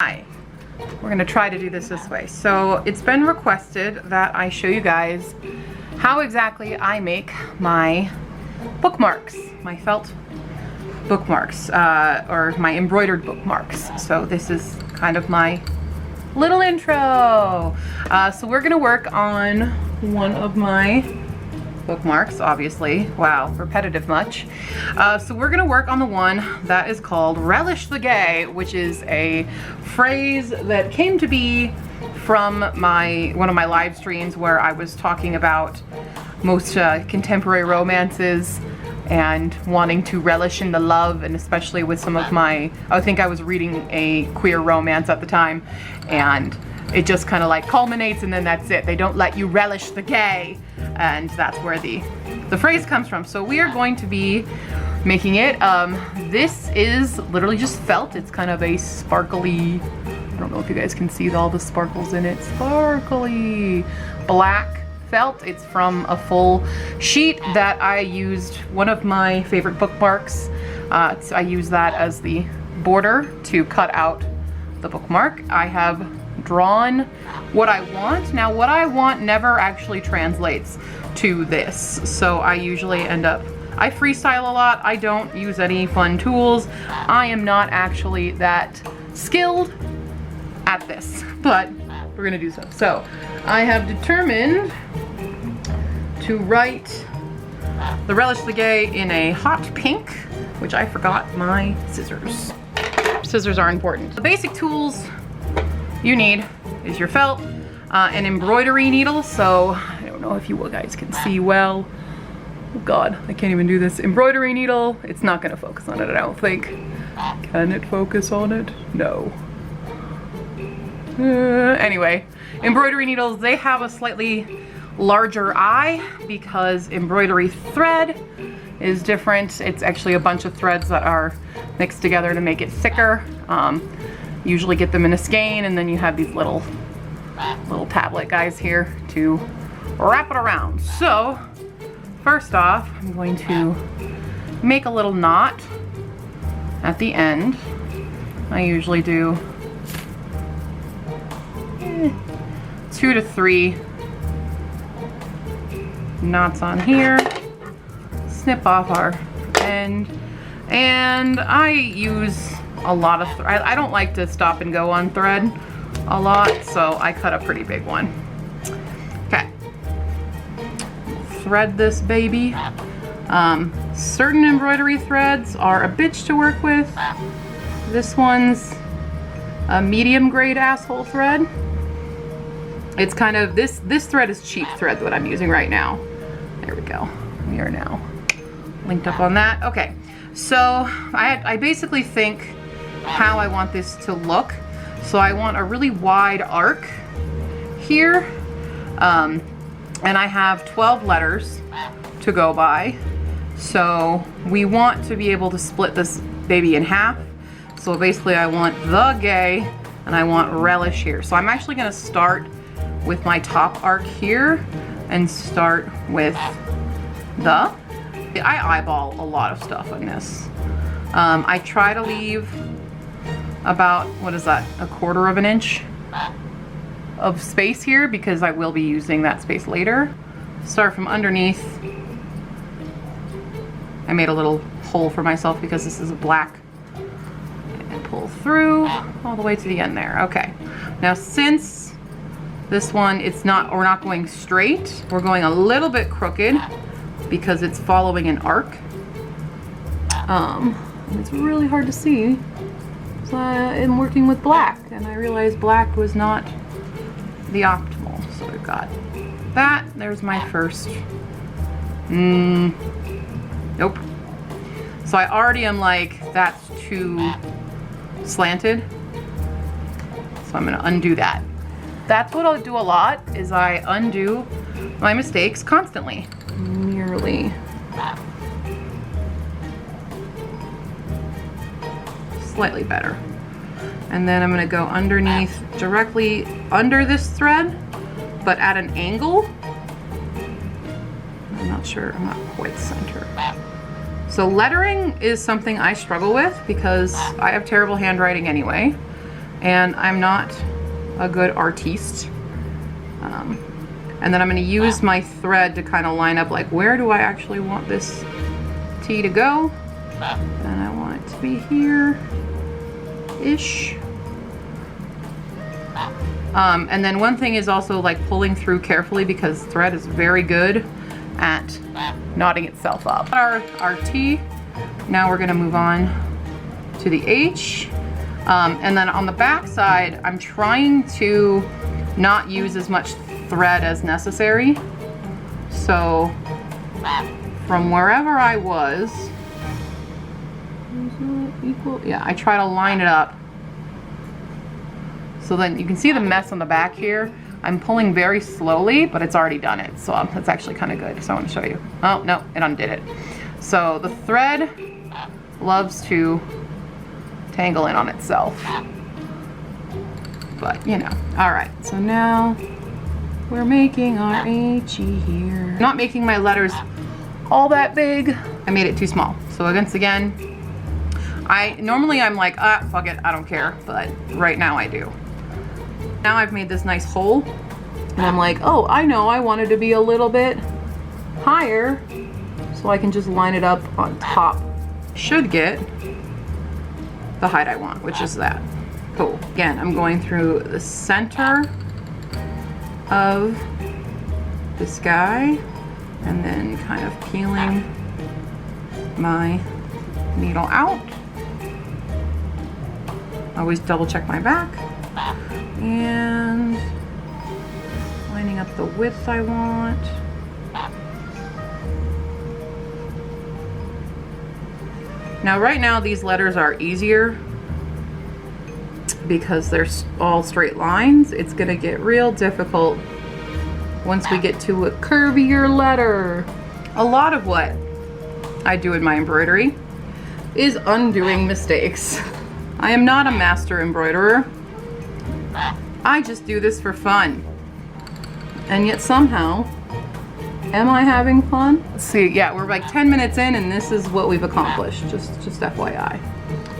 Hi, we're gonna try to do this way. So it's been requested that I show you guys how exactly I make my bookmarks, my felt bookmarks, or my embroidered bookmarks. So this is kind of my little intro. So we're gonna work on one of my bookmarks, obviously. Wow, repetitive much. So we're gonna work on the one that is called Relish the Gay, which is a phrase that came to be from one of my live streams where I was talking about most contemporary romances and wanting to relish in the love, and especially with some of my, I think I was reading a queer romance at the time, and it just kind of like culminates and then that's it. They don't let you relish the gay, and that's where the phrase comes from. So we are going to be making it. This is literally just felt. It's kind of a sparkly, I don't know if you guys can see all the sparkles in it, sparkly black felt. It's from a full sheet that I used, one of my favorite bookmarks. So I use that as the border to cut out the bookmark. I have drawn what I want. Now what I want never actually translates to this, so I usually end up, I freestyle a lot. I don't use any fun tools. I am not actually that skilled at this, but we're gonna do so. So I have determined to write the Relish the Gay in a hot pink, which I forgot my scissors. Scissors are important. The basic tools you need is your felt, an embroidery needle. So I don't know if you guys can see well. Oh God, I can't even do this. Embroidery needle. It's not gonna focus on it, I don't think. Can it focus on it? No. Anyway, embroidery needles, they have a slightly larger eye because embroidery thread is different. It's actually a bunch of threads that are mixed together to make it thicker. Usually get them in a skein, and then you have these little tablet guys here to wrap it around. So first off, I'm going to make a little knot at the end. I usually do 2 to 3 knots on here, snip off our end, and I use a lot of thread. I don't like to stop and go on thread a lot, so I cut a pretty big one. Okay, thread this baby. Certain embroidery threads are a bitch to work with. This one's a medium grade asshole thread. It's kind of, this thread is cheap thread that I'm using right now. There we go. We are now linked up on that. Okay, so I basically think how I want this to look. So I want a really wide arc here, and I have 12 letters to go by. So we want to be able to split this baby in half. So basically I want the gay and I want relish here. So I'm actually gonna start with my top arc here and start with the, I eyeball a lot of stuff on this. I try to leave about, what is that, 1/4 of an inch of space here because I will be using that space later. Start from underneath. I made a little hole for myself because this is a black, and pull through all the way to the end there. Okay, now since this one, we're not going straight, we're going a little bit crooked because it's following an arc. It's really hard to see. So I'm working with black, and I realized black was not the optimal. So we've got that. There's my first. Nope. So I already am like, that's too slanted. So I'm gonna undo that. That's what I'll do a lot, is I undo my mistakes constantly. Nearly. Slightly better. And then I'm gonna go underneath, directly under this thread, but at an angle. I'm not sure, I'm not quite centered. So lettering is something I struggle with because I have terrible handwriting anyway. and I'm not a good artiste. And then I'm going to use my thread to kind of line up, like, where do I actually want this T to go? And I want it to be here-ish. And then one thing is also like pulling through carefully, because thread is very good at knotting itself up. Our T, now we're going to move on to the H. And then on the back side, I'm trying to not use as much thread as necessary. So from wherever I was, equal? Yeah, I try to line it up. So then you can see the mess on the back here. I'm pulling very slowly, but it's already done it. So that's actually kind of good. So I want to show you. Oh, no, it undid it. So the thread loves to tangle in on itself. But, you know. All right, so now we're making our HE here. Not making my letters all that big. I made it too small. So once again, normally I'm like, fuck it, I don't care. But right now I do. Now I've made this nice hole, and I'm like, oh, I know I want it to be a little bit higher, so I can just line it up on top. Should get the height I want, which is that. Cool. Again, I'm going through the center of this guy, and then kind of peeling my needle out. Always double check my back. And lining up the width I want. Now right now these letters are easier because they're all straight lines. It's gonna get real difficult once we get to a curvier letter. A lot of what I do in my embroidery is undoing mistakes. I am not a master embroiderer. I just do this for fun. And yet somehow, am I having fun? Let's see, yeah, we're like 10 minutes in and this is what we've accomplished, just FYI.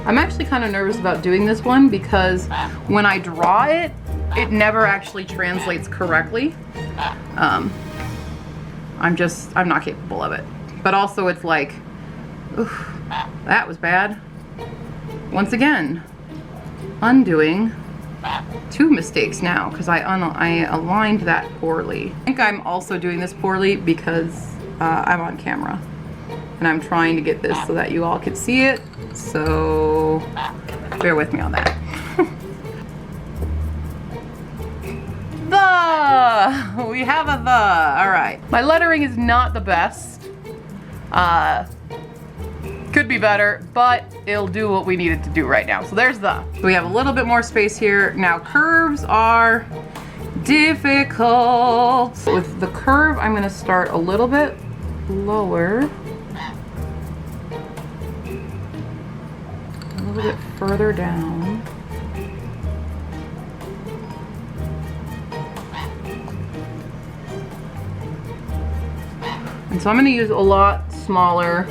I'm actually kind of nervous about doing this one because when I draw it, it never actually translates correctly. I'm not capable of it. But also it's like, oof, that was bad. Once again, undoing 2 mistakes now because I aligned that poorly. I think I'm also doing this poorly because I'm on camera and I'm trying to get this so that you all can see it, so bear with me on that. We have a the. All right, my lettering is not the best. Could be better, but it'll do what we need it to do right now. So there's the. So we have a little bit more space here. Now curves are difficult. With the curve, I'm gonna start a little bit lower. A little bit further down. And so I'm gonna use a lot smaller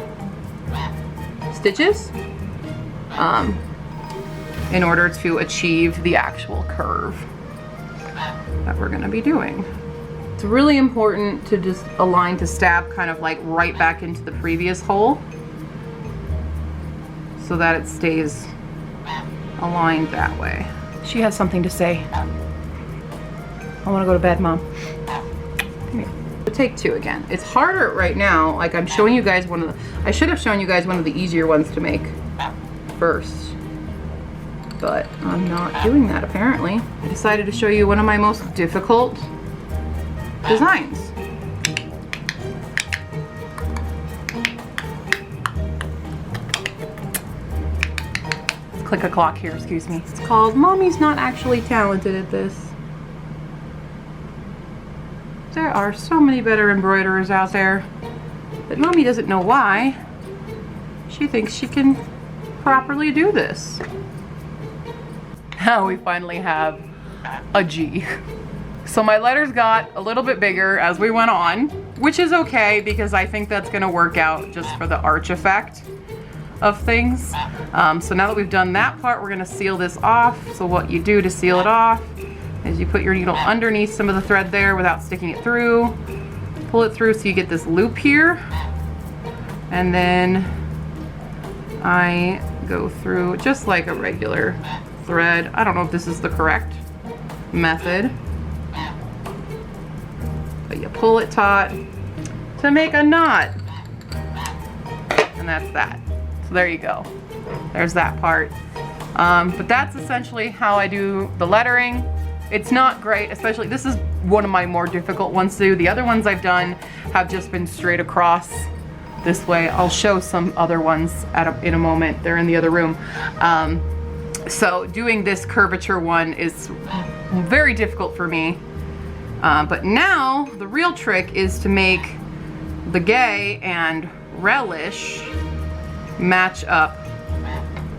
stitches in order to achieve the actual curve that we're going to be doing. It's really important to just align to stab kind of like right back into the previous hole so that it stays aligned that way. She has something to say. I want to go to bed, Mom. Come here. Take 2 again. It's harder right now. Like I'm showing you guys I should have shown you guys one of the easier ones to make first, but I'm not doing that apparently. I decided to show you one of my most difficult designs. Click a clock here, excuse me. It's called Mommy's Not Actually Talented at This. There are so many better embroiderers out there, but Mommy doesn't know why. She thinks she can properly do this. Now we finally have a G. So my letters got a little bit bigger as we went on, which is okay because I think that's gonna work out just for the arch effect. of things. So now that we've done that part, we're gonna seal this off. So what you do to seal it off is you put your needle underneath some of the thread there without sticking it through. Pull it through so you get this loop here. And then I go through just like a regular thread. I don't know if this is the correct method, but you pull it taut to make a knot. And that's that. So there you go. There's that part. But that's essentially how I do the lettering. It's not great, especially, this is one of my more difficult ones to do. The other ones I've done have just been straight across this way. I'll show some other ones in a moment. They're in the other room. So doing this curvature one is very difficult for me. But now the real trick is to make the gay and relish match up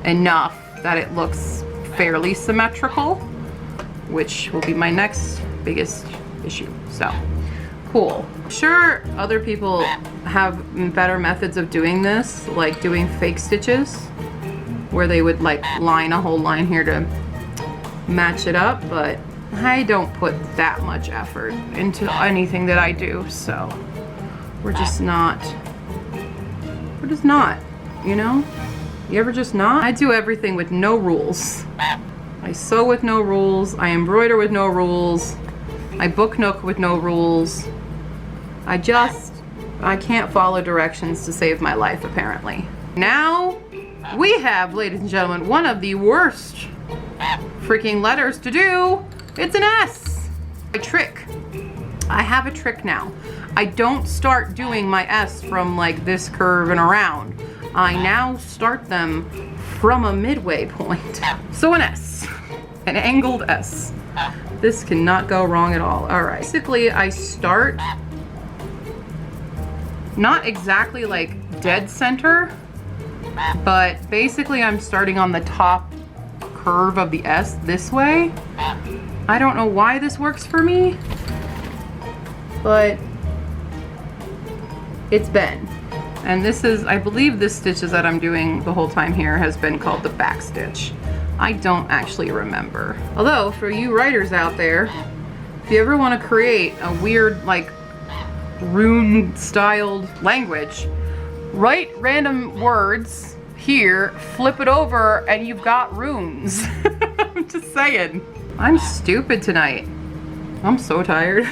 enough that it looks fairly symmetrical, which will be my next biggest issue. So cool. Sure, other people have better methods of doing this, like doing fake stitches where they would like line a whole line here to match it up, but I don't put that much effort into anything that I do, so we're just not, you know? You ever just not? I do everything with no rules. I sew with no rules, I embroider with no rules, I book nook with no rules. I can't follow directions to save my life, apparently. Now, we have, ladies and gentlemen, one of the worst freaking letters to do. It's an S. A trick. I have a trick now. I don't start doing my S from like this curve and around. I now start them from a midway point. So an S, an angled S. This cannot go wrong at all. All right, basically I start not exactly like dead center, but basically I'm starting on the top curve of the S this way. I don't know why this works for me, but it's been. And this is, I believe this stitches that I'm doing the whole time here has been called the back stitch. I don't actually remember. Although, for you writers out there, if you ever want to create a weird, like, rune-styled language, write random words here, flip it over, and you've got runes. I'm just saying. I'm stupid tonight. I'm so tired.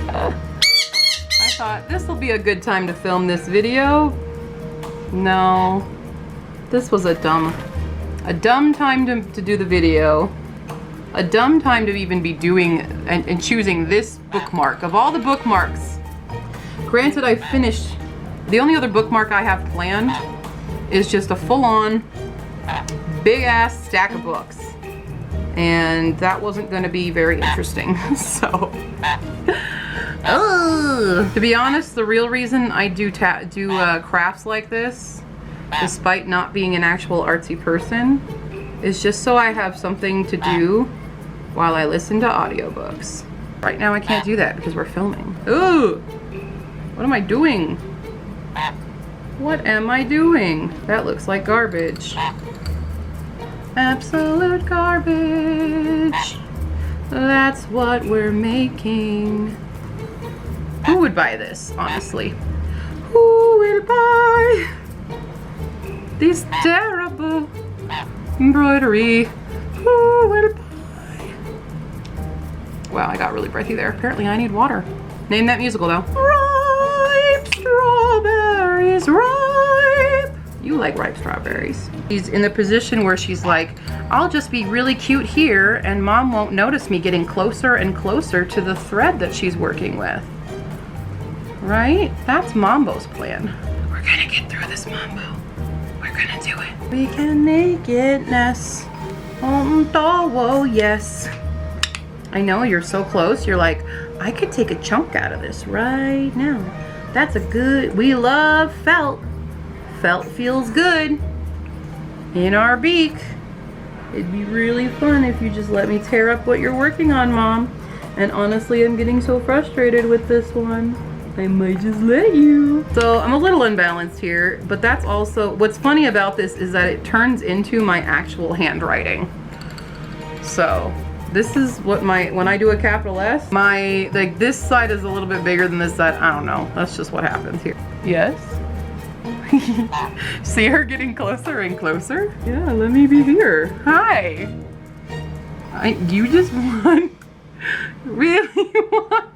I thought this will be a good time to film this video. No, this was a dumb time to do the video. A dumb time to even be doing and choosing this bookmark. Of all the bookmarks, granted I finished, the only other bookmark I have planned is just a full-on big ass stack of books. And that wasn't gonna be very interesting, so. To be honest, the real reason I do crafts like this, despite not being an actual artsy person, is just so I have something to do while I listen to audiobooks. Right now I can't do that because we're filming. Ooh! What am I doing? What am I doing? That looks like garbage. Absolute garbage. That's what we're making. Who would buy this, honestly? Who will buy this terrible embroidery? Who will buy? Wow, I got really breathy there. Apparently I need water. Name that musical though. Ripe strawberries, ripe. You like ripe strawberries. She's in the position where she's like, I'll just be really cute here and mom won't notice me getting closer and closer to the thread that she's working with. Right? That's Mambo's plan. We're gonna get through this, Mambo. We're gonna do it. We can make it, Ness. Oh, yes. I know, you're so close. You're like, I could take a chunk out of this right now. That's a good, we love felt. Felt feels good in our beak. It'd be really fun if you just let me tear up what you're working on, Mom. And honestly, I'm getting so frustrated with this one. I might just let you. So I'm a little unbalanced here, but that's also, what's funny about this is that it turns into my actual handwriting. So this is what when I do a capital S, like this side is a little bit bigger than this side. I don't know, that's just what happens here. Yes? See her getting closer and closer? Yeah, let me be here. Hi. You just want, really want?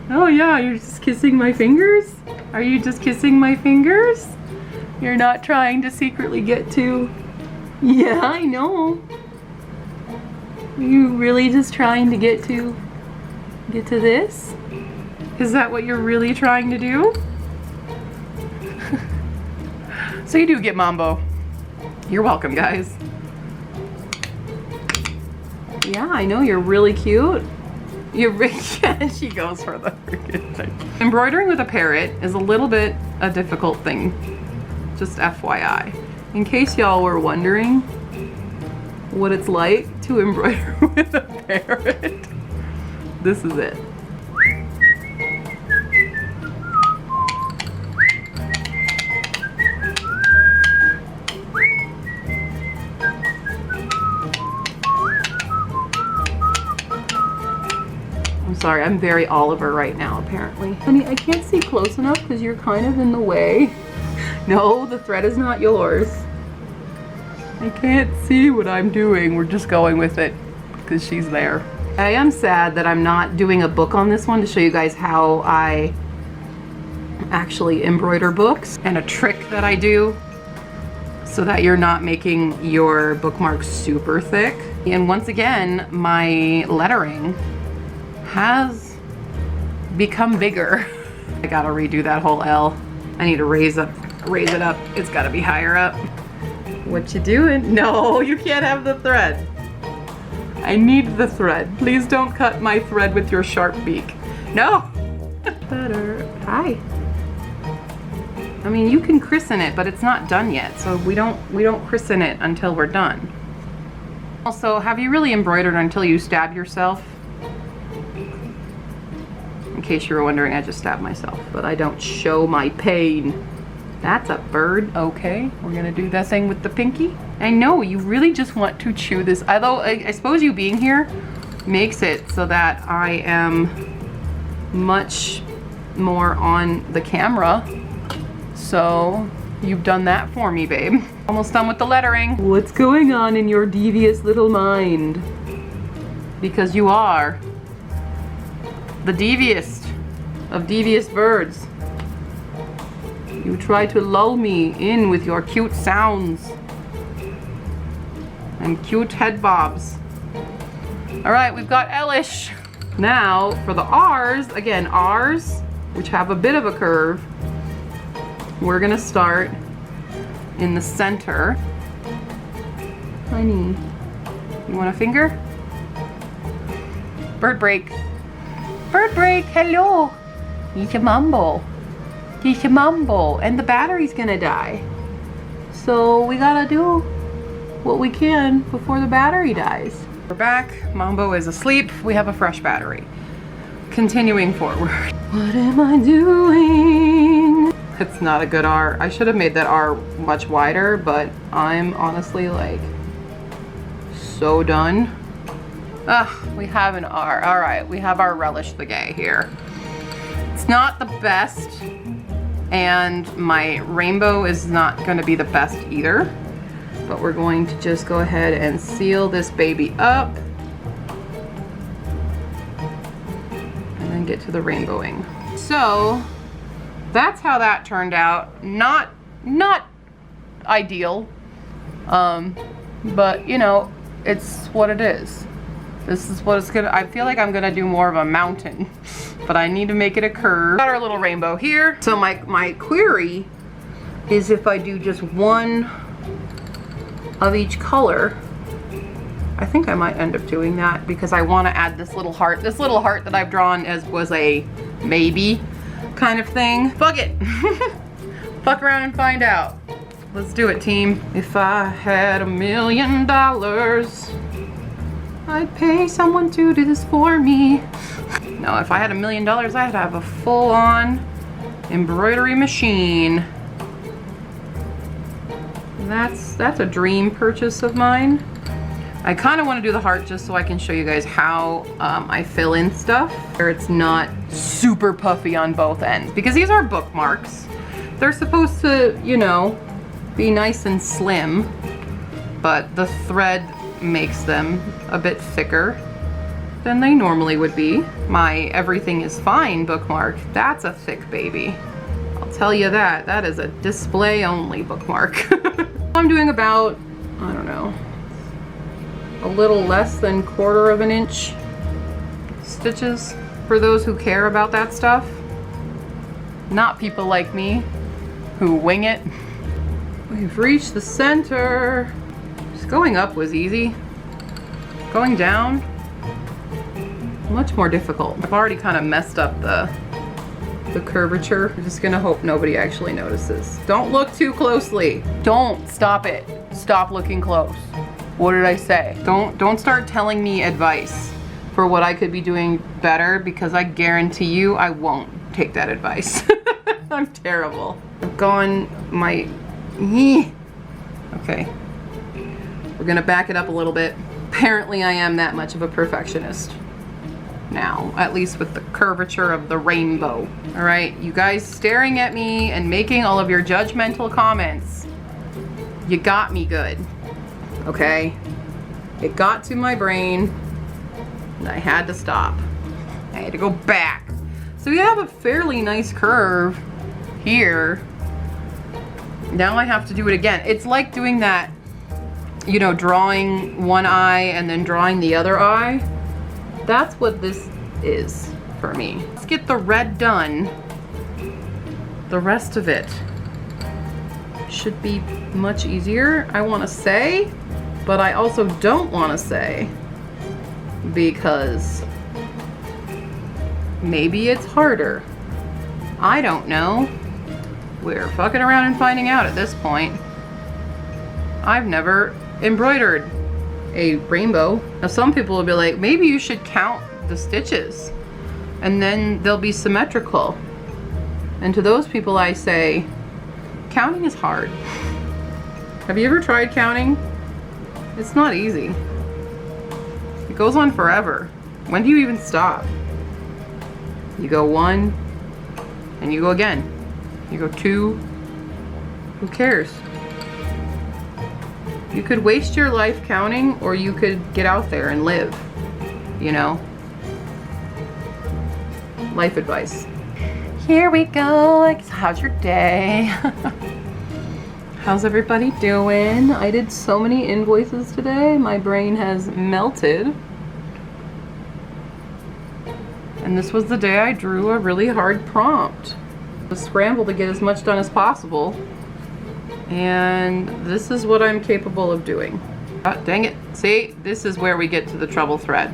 Oh yeah, you're just kissing my fingers? Are you just kissing my fingers? You're not trying to secretly get to... Yeah, I know. Are you really just trying to get to this? Is that what you're really trying to do? So you do get mambo. You're welcome, guys. Yeah, I know, you're really cute. You're rich. Yeah, she goes for the freaking thing. Embroidering with a parrot is a little bit a difficult thing. Just FYI. In case y'all were wondering what it's like to embroider with a parrot, this is it. Sorry, I'm very Oliver right now, apparently. Honey, I can't see close enough because you're kind of in the way. No, the thread is not yours. I can't see what I'm doing. We're just going with it because she's there. I am sad that I'm not doing a book on this one to show you guys how I actually embroider books, and a trick that I do so that you're not making your bookmarks super thick. And once again, my lettering has become bigger. I gotta redo that whole L. I need to raise it up. It's gotta be higher up. What you doing? No, you can't have the thread. I need the thread. Please don't cut my thread with your sharp beak. No. Better. Hi. I mean, you can christen it, but it's not done yet. So we don't christen it until we're done. Also, have you really embroidered until you stab yourself? In case you were wondering, I just stabbed myself, but I don't show my pain. That's a bird. Okay, we're gonna do that thing with the pinky. I know, you really just want to chew this, although I suppose you being here makes it so that I am much more on the camera. So you've done that for me, babe. Almost done with the lettering. What's going on in your devious little mind? Because you are the devious of devious birds. You try to lull me in with your cute sounds and cute head bobs. All right, we've got Elish. Now for the R's, again, R's, which have a bit of a curve, we're gonna start in the center. Honey, you want a finger? Bird break. Bird break, hello. Eat a mumble. Eat a mumble. And the battery's gonna die. So we gotta do what we can before the battery dies. We're back. Mambo is asleep. We have a fresh battery. Continuing forward. What am I doing? It's not a good R. I should have made that R much wider, but I'm honestly like so done. Ugh, we have an R. All right, we have our relish the gay here. It's not the best, and my rainbow is not gonna be the best either, but we're going to just go ahead and seal this baby up and then get to the rainbowing. So that's how that turned out. Not ideal, but you know, it's what it is. This is what it's gonna, I feel like I'm gonna do more of a mountain, but I need to make it a curve. Got our little rainbow here. So my query is if I do just one of each color, I think I might end up doing that because I want to add this little heart. This little heart that I've drawn was a maybe kind of thing. Fuck it. Fuck around and find out. Let's do it, team. If I had $1 million, I'd pay someone to do this for me. Now, if I had $1 million, I'd have a full-on embroidery machine. That's a dream purchase of mine. I kind of want to do the heart just so I can show you guys how I fill in stuff where it's not super puffy on both ends. Because these are bookmarks. They're supposed to, you know, be nice and slim, but the thread makes them a bit thicker than they normally would be. My Everything is Fine bookmark, that's a thick baby. I'll tell you that. That is a display only bookmark. I'm doing about, I don't know, a little less than 1/4 of an inch stitches for those who care about that stuff. Not people like me who wing it. We've reached the center. Just going up was easy. Going down, much more difficult. I've already kind of messed up the curvature. I'm just gonna hope nobody actually notices. Don't look too closely. Don't, stop it. Stop looking close. What did I say? Don't start telling me advice for what I could be doing better, because I guarantee you I won't take that advice. I'm terrible. I've gone my, okay. We're gonna back it up a little bit. Apparently I am that much of a perfectionist now, at least with the curvature of the rainbow. All right, you guys staring at me and making all of your judgmental comments. You got me good, okay? It got to my brain and I had to stop. I had to go back. So we have a fairly nice curve here. Now I have to do it again. It's like doing that, you know, drawing one eye and then drawing the other eye. That's what this is for me. Let's get the red done. The rest of it should be much easier, I want to say, but I also don't want to say, because maybe it's harder. I don't know. We're fucking around and finding out at this point. I've never embroidered a rainbow. Now some people will be like, maybe you should count the stitches and then they'll be symmetrical. And to those people I say, counting is hard. Have you ever tried counting? It's not easy. It goes on forever. When do you even stop? You go 1 and you go again. You go 2. Who cares? You could waste your life counting, or you could get out there and live, you know? Life advice. Here we go. How's your day? How's everybody doing? I did so many invoices today. My brain has melted. And this was the day I drew a really hard prompt. I scrambled to get as much done as possible. And this is what I'm capable of doing. Oh, dang it. See, this is where we get to the trouble thread.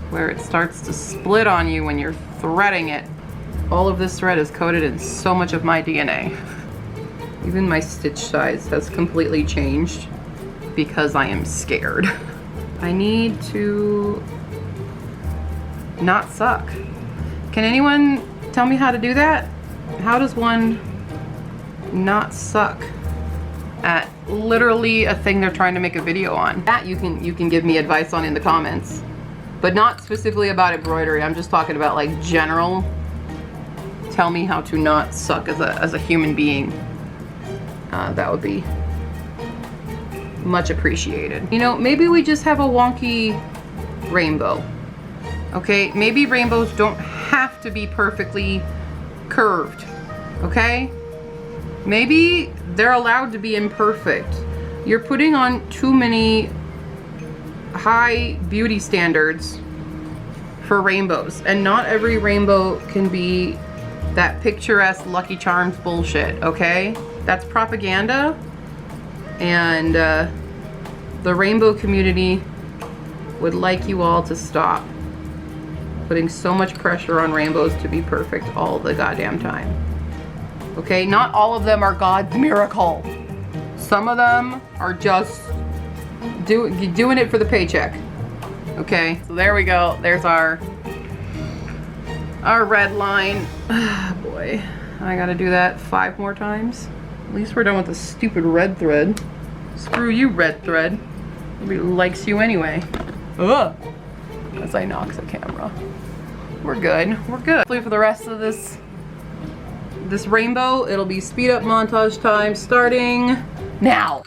Where it starts to split on you when you're threading it. All of this thread is coated in so much of my DNA. Even my stitch size has completely changed because I am scared. I need to not suck. Can anyone tell me how to do that? How does one not suck at literally a thing they're trying to make a video on? That you can give me advice on in the comments, but not specifically about embroidery. I'm just talking about like general. Tell me how to not suck as a human being. That would be much appreciated. You know, maybe we just have a wonky rainbow. Okay, maybe rainbows don't have to be perfectly curved. Okay? Maybe they're allowed to be imperfect. You're putting on too many high beauty standards for rainbows, and not every rainbow can be that picturesque Lucky Charms bullshit, okay? That's propaganda, and the rainbow community would like you all to stop putting so much pressure on rainbows to be perfect all the goddamn time. Okay, not all of them are God's miracle. Some of them are just doing it for the paycheck. Okay, so there we go. There's our red line. Oh boy, I gotta do that 5 more times. At least we're done with the stupid red thread. Screw you, red thread. Nobody likes you anyway. Ugh. As I knock the camera. We're good. We're good. Hopefully for the rest of this rainbow, it'll be speed up montage time starting now.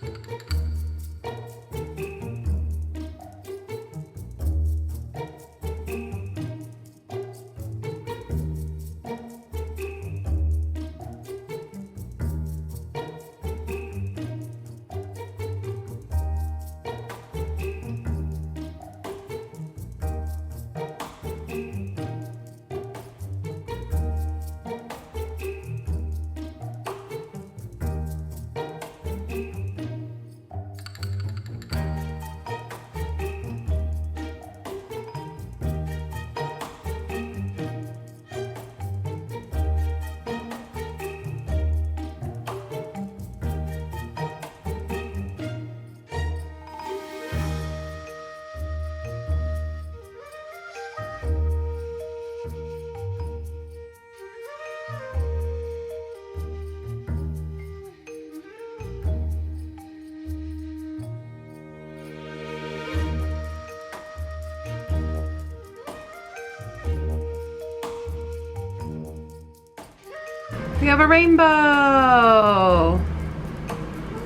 We have a rainbow!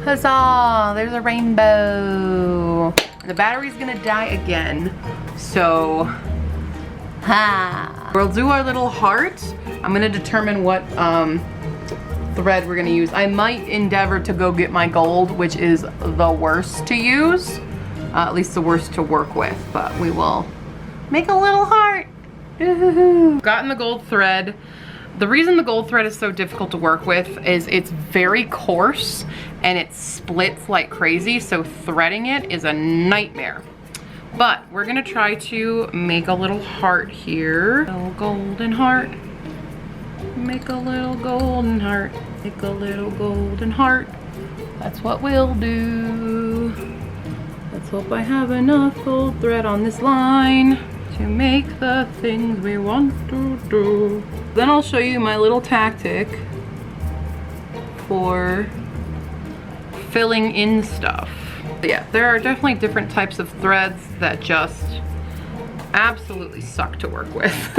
Huzzah! There's a rainbow! The battery's gonna die again, so... Ha! We'll do our little heart. I'm gonna determine what thread we're gonna use. I might endeavor to go get my gold, which is the worst to use. At least the worst to work with, but we will make a little heart. Gotten the gold thread. The reason the gold thread is so difficult to work with is it's very coarse and it splits like crazy, so threading it is a nightmare. But we're gonna try to make a little heart here. A little golden heart. Make a little golden heart. Make a little golden heart. That's what we'll do. Let's hope I have enough gold thread on this line to make the things we want to do. Then I'll show you my little tactic for filling in stuff. But yeah, there are definitely different types of threads that just absolutely suck to work with.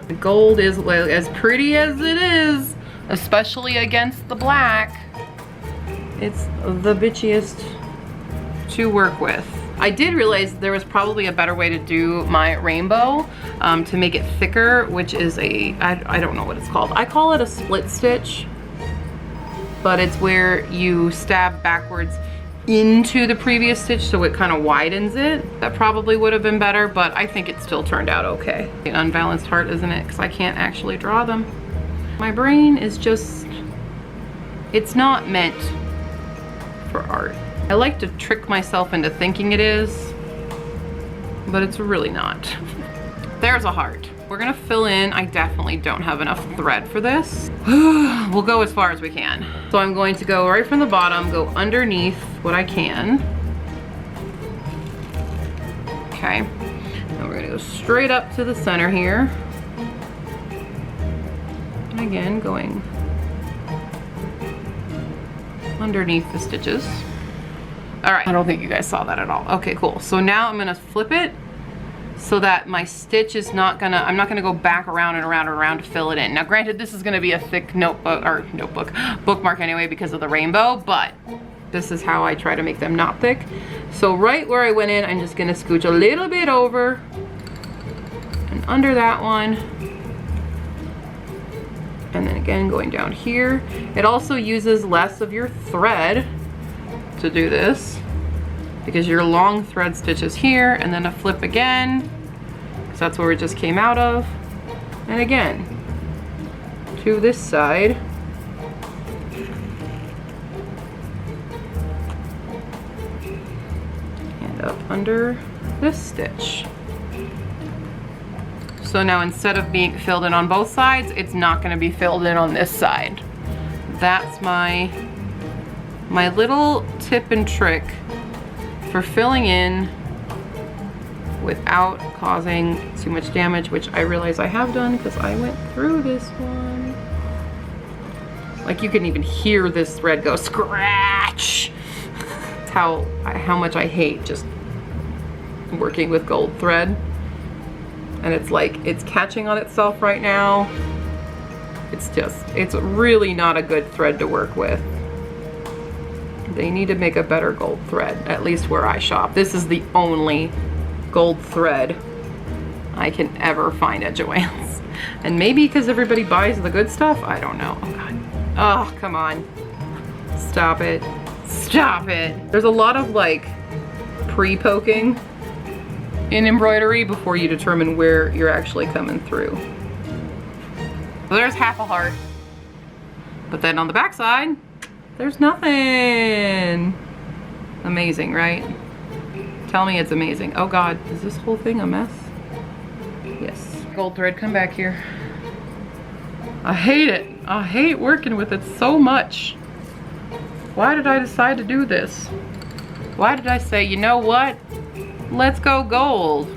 The gold is as pretty as it is, especially against the black. It's the bitchiest to work with. I did realize there was probably a better way to do my rainbow to make it thicker, which is I don't know what it's called. I call it a split stitch, but it's where you stab backwards into the previous stitch so it kind of widens it. That probably would have been better, but I think it still turned out okay. An unbalanced heart, isn't it? Because I can't actually draw them. My brain is just, it's not meant for art. I like to trick myself into thinking it is, but it's really not. There's a heart. We're gonna fill in. I definitely don't have enough thread for this. We'll go as far as we can. So I'm going to go right from the bottom, go underneath what I can. Okay, and we're gonna go straight up to the center here. And again, going underneath the stitches. All right, I don't think you guys saw that at all. Okay, cool. So now I'm gonna flip it so that my stitch is not gonna, I'm not gonna go back around and around and around to fill it in. Now granted, this is gonna be a thick bookmark anyway because of the rainbow, but this is how I try to make them not thick. So right where I went in, I'm just gonna scooch a little bit over and under that one. And then again, going down here. It also uses less of your thread to do this because your long thread stitch is here, and then a flip again because that's where it just came out of, and again to this side, and up under this stitch. So now instead of being filled in on both sides, it's not going to be filled in on this side. That's my little tip and trick for filling in without causing too much damage, which I realize I have done because I went through this one. Like you can even hear this thread go scratch. That's how much I hate just working with gold thread. And it's like, it's catching on itself right now. It's really not a good thread to work with. They need to make a better gold thread, at least where I shop. This is the only gold thread I can ever find at Joann's. And maybe because everybody buys the good stuff, I don't know. Oh God, oh, come on. Stop it, stop it. There's a lot of like pre-poking in embroidery before you determine where you're actually coming through. So there's half a heart, but then on the back side, there's nothing. Amazing, right? Tell me it's amazing. Oh God, is this whole thing a mess? Yes. Gold thread, come back here. I hate it. I hate working with it so much. Why did I decide to do this? Why did I say, you know what? Let's go gold.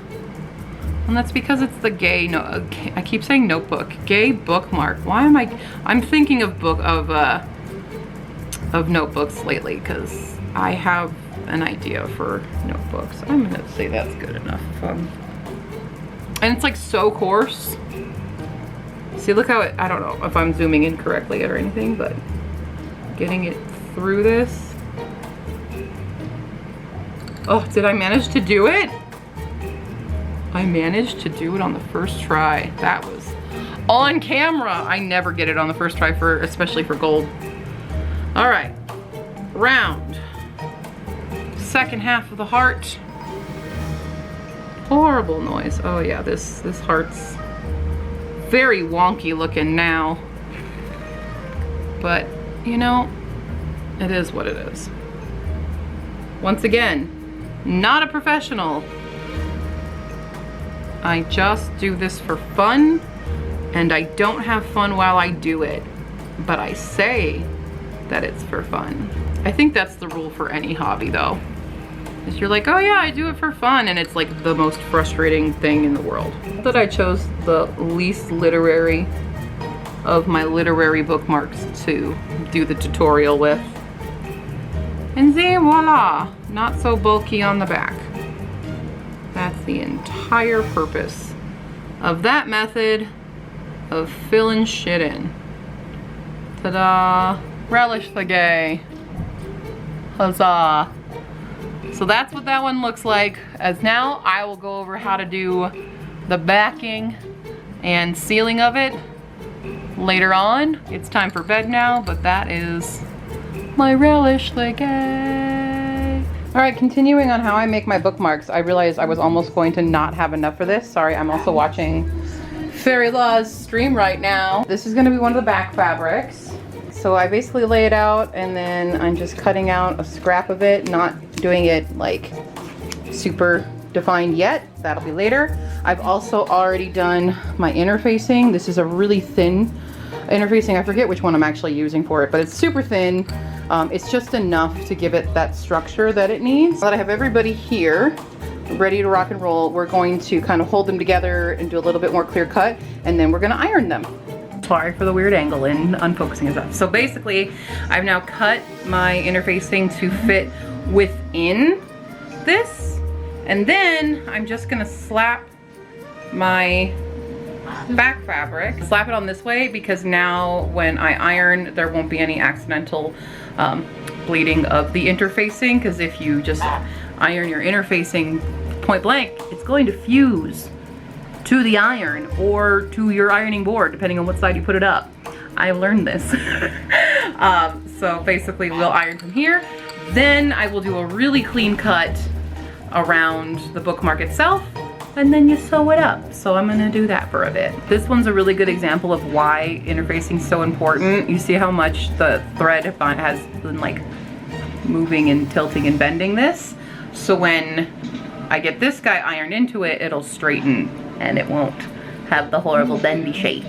And that's because it's the gay, no, I keep saying notebook, gay bookmark. Why am I'm thinking of notebooks lately because I have an idea for notebooks. I'm gonna say that's good enough. And it's like so coarse. See, look how I don't know if I'm zooming in correctly or anything, but getting it through this. Oh, did I manage to do it? I managed to do it on the first try. That was on camera. I never get it on the first try especially for gold. All right, round. Second half of the heart. Horrible noise. Oh yeah, this heart's very wonky looking now. But you know, it is what it is. Once again, not a professional. I just do this for fun, and I don't have fun while I do it, but I say that it's for fun. I think that's the rule for any hobby though. Is you're like, oh yeah, I do it for fun, and it's like the most frustrating thing in the world. That I chose the least literary of my literary bookmarks to do the tutorial with. And then voila, not so bulky on the back. That's the entire purpose of that method of filling shit in. Ta-da! Relish the gay. Huzzah! So that's what that one looks like. As now, I will go over how to do the backing and sealing of it later on. It's time for bed now, but that is my relish the gay. All right, continuing on how I make my bookmarks, I realized I was almost going to not have enough for this. Sorry, I'm also watching Fairy Law's stream right now. This is gonna be one of the back fabrics. So I basically lay it out and then I'm just cutting out a scrap of it, not doing it like super defined yet. That'll be later. I've also already done my interfacing. This is a really thin interfacing. I forget which one I'm actually using for it, but it's super thin. It's just enough to give it that structure that it needs. Now that I have everybody here ready to rock and roll, we're going to kind of hold them together and do a little bit more clear cut, and then we're gonna iron them. Sorry for the weird angle and unfocusing and stuff. So basically, I've now cut my interfacing to fit within this, and then I'm just gonna slap my back fabric, slap it on this way, because now when I iron, there won't be any accidental bleeding of the interfacing, because if you just iron your interfacing point blank, it's going to fuse to the iron or to your ironing board, depending on what side you put it up. I learned this. So basically we'll iron from here, then I will do a really clean cut around the bookmark itself, and then you sew it up. So I'm gonna do that for a bit. This one's a really good example of why interfacing is so important. You see how much the thread has been like moving and tilting and bending this. So when I get this guy ironed into it, it'll straighten and it won't have the horrible bendy shape.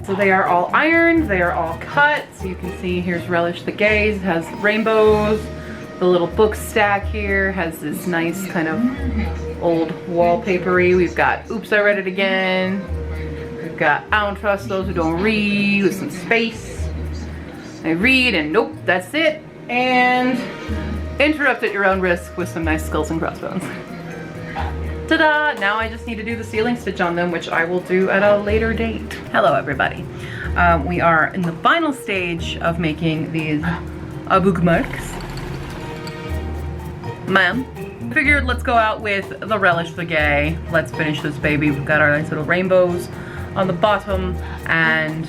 So they are all ironed, they are all cut. So you can see here's Relish the Gaze, it has rainbows. The little book stack here has this nice kind of old wallpapery. We've got Oops, I Read It Again. We've got I Don't Trust Those Who Don't Read with some space. I read and nope, that's it. And Interrupt at Your Own Risk with some nice skulls and crossbones. Ta-da! Now I just need to do the sealing stitch on them, which I will do at a later date. Hello everybody. We are in the final stage of making these bookmarks. Ma'am. Figured let's go out with the Relish the Gay. Let's finish this baby. We've got our nice little rainbows on the bottom and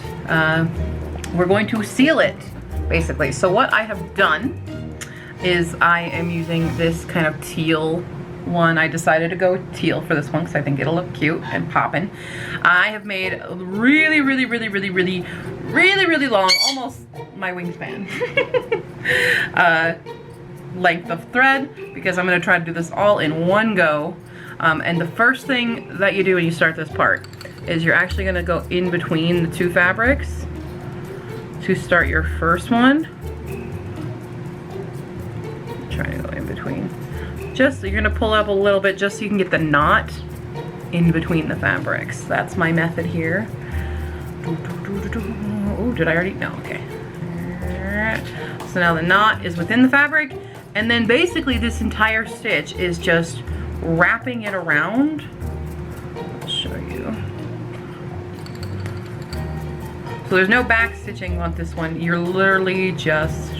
we're going to seal it basically. So what I have done is I am using this kind of teal one. I decided to go teal for this one because I think it'll look cute and poppin'. I have made a really long, almost my wingspan, length of thread because I'm going to try to do this all in one go. And the first thing that you do when you start this part is you're actually going to go in between the two fabrics to start your first one. Trying to go in between. Just, you're gonna pull up a little bit just so you can get the knot in between the fabrics. That's my method here. Oh, did I already? No, okay. So now the knot is within the fabric, and then basically this entire stitch is just wrapping it around. I'll show you. So there's no back stitching on this one. You're literally just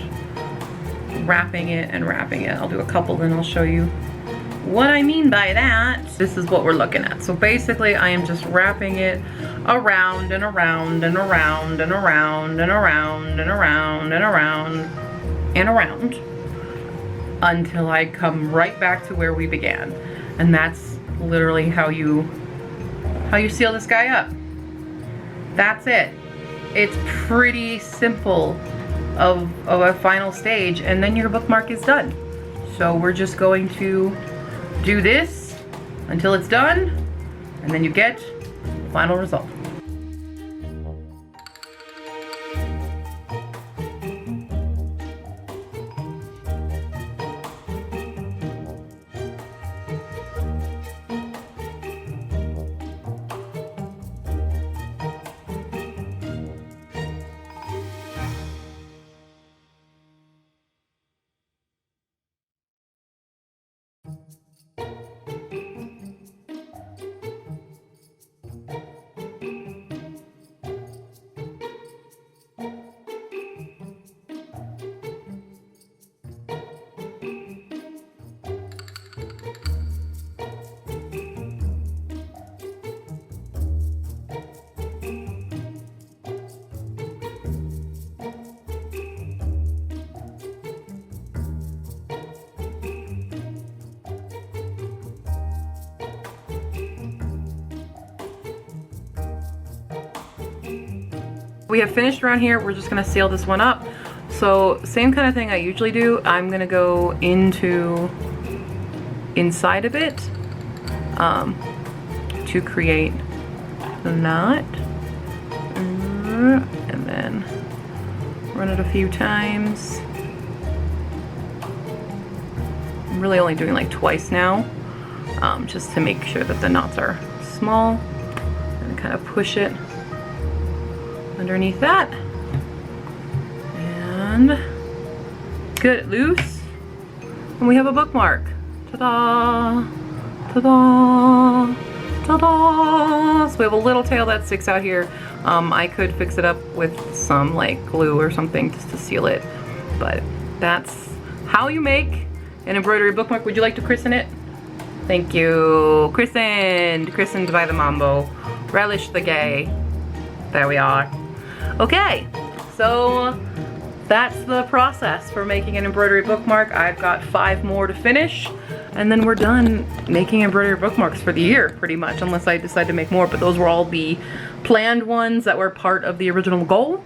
wrapping it and wrapping it. I'll do a couple, then I'll show you what I mean by that. This is what we're looking at. So basically I am just wrapping it around and around and around and around and around and around and around and around until I come right back to where we began. And that's literally how you seal this guy up. That's it. It's pretty simple of a final stage, and then your bookmark is done. So we're just going to do this until it's done, and then you get the final result. We have finished around here. We're just gonna seal this one up. So same kind of thing I usually do. I'm gonna go inside of it to create the knot, and then run it a few times. I'm really only doing like twice now, just to make sure that the knots are small, and kind of push it underneath that, and get it loose, and we have a bookmark. Ta-da! Ta-da! Ta-da! So we have a little tail that sticks out here. I could fix it up with some like glue or something just to seal it, but that's how you make an embroidery bookmark. Would you like to christen it? Thank you. Christened by the Mambo. Relish the Gay. There we are. Okay, so that's the process for making an embroidery bookmark. I've got 5 more to finish, and then we're done making embroidery bookmarks for the year, pretty much, unless I decide to make more, but those were all the planned ones that were part of the original goal,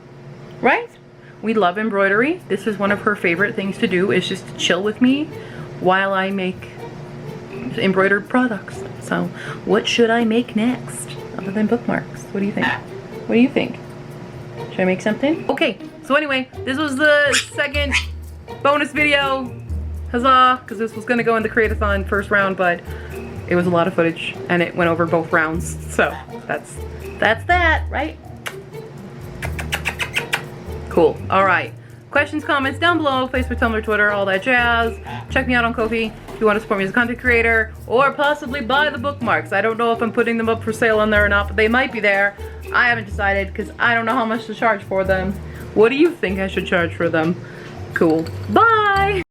right? We love embroidery. This is one of her favorite things to do, is just to chill with me while I make embroidered products. So what should I make next other than bookmarks? What do you think? What do you think? Should I make something? Okay, so anyway, this was the second bonus video. Huzzah, because this was gonna go in the Create-a-thon first round, but it was a lot of footage and it went over both rounds. So that's that, right? Cool, all right. Questions, comments down below, Facebook, Tumblr, Twitter, all that jazz. Check me out on Ko-fi if you want to support me as a content creator, or possibly buy the bookmarks. I don't know if I'm putting them up for sale on there or not, but they might be there. I haven't decided because I don't know how much to charge for them. What do you think I should charge for them? Cool. Bye!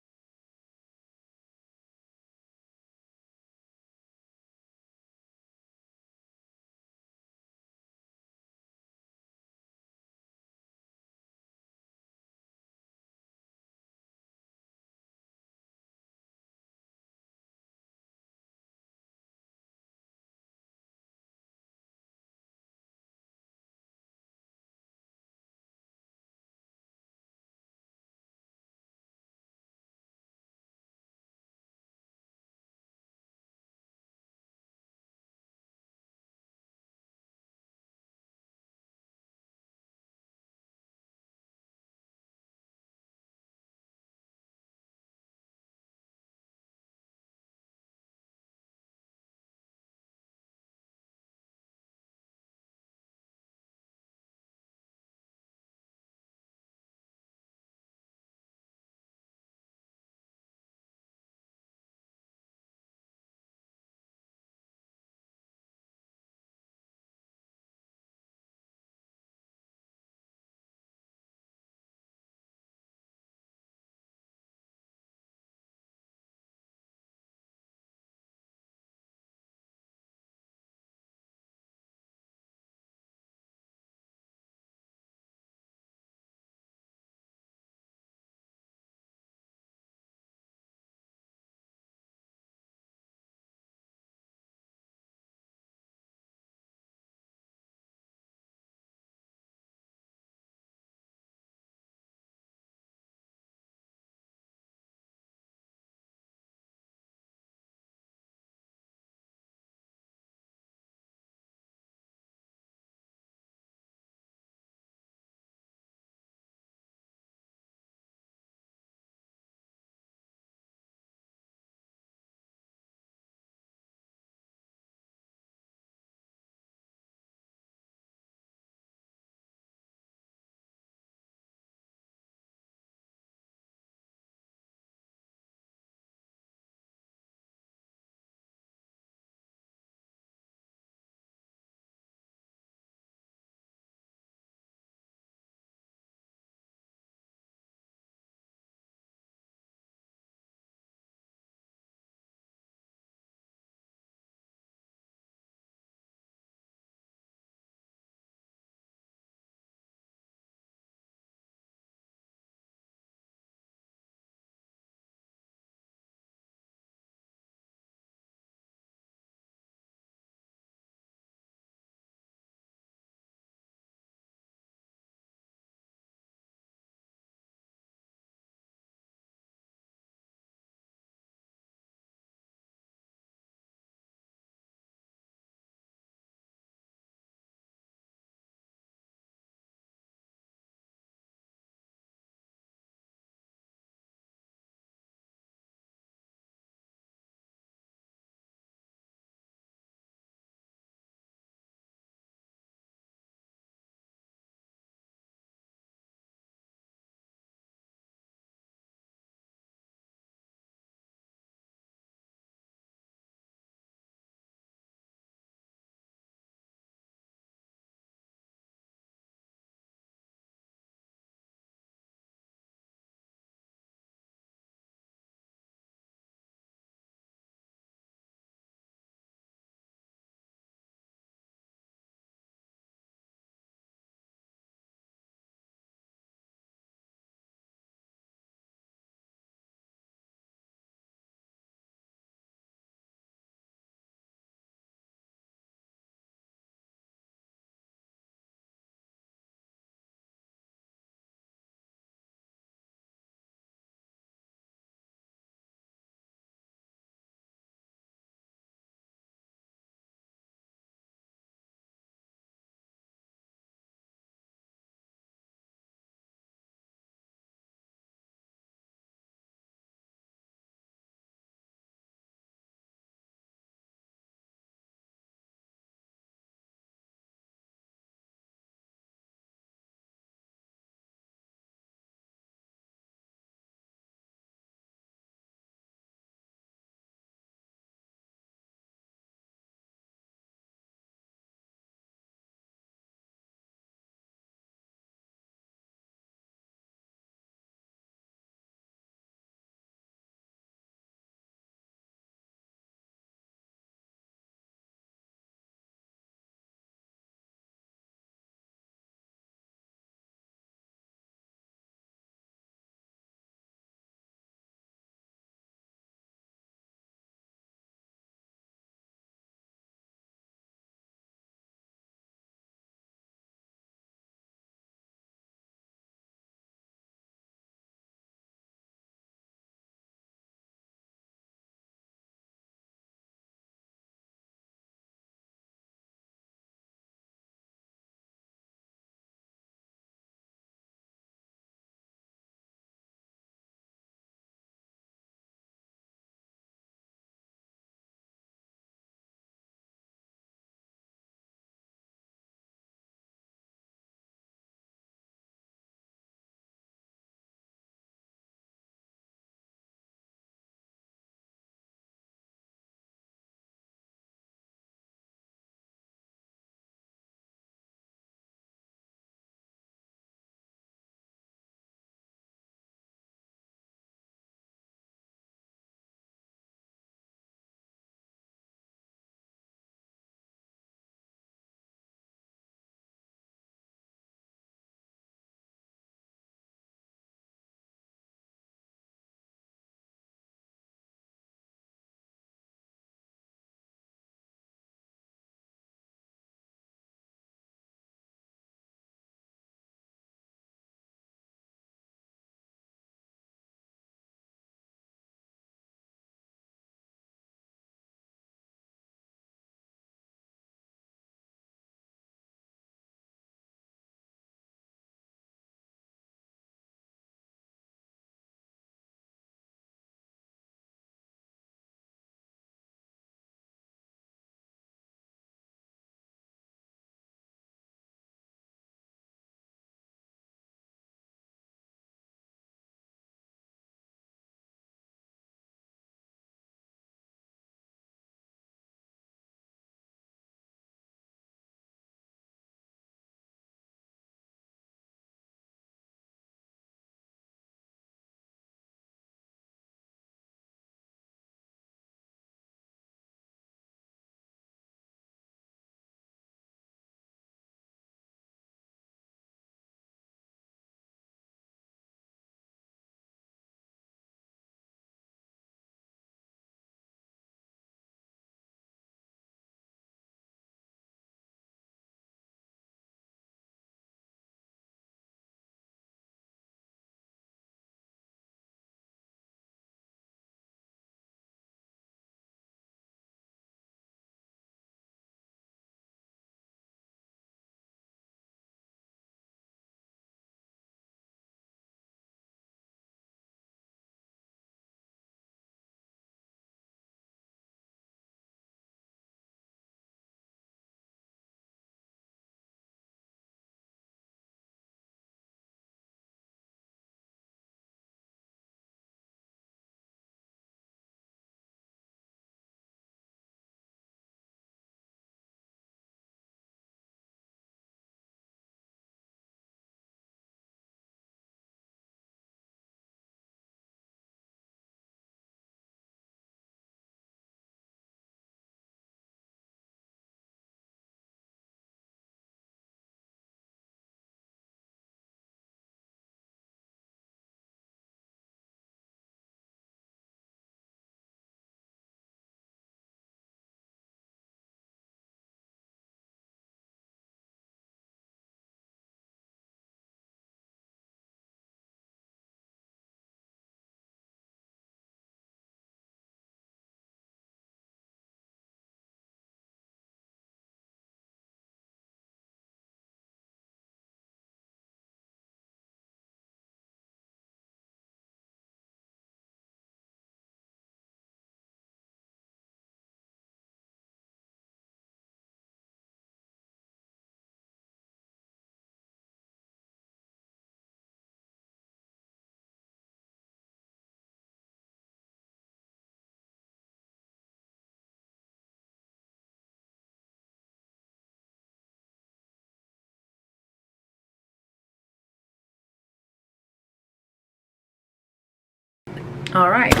All right.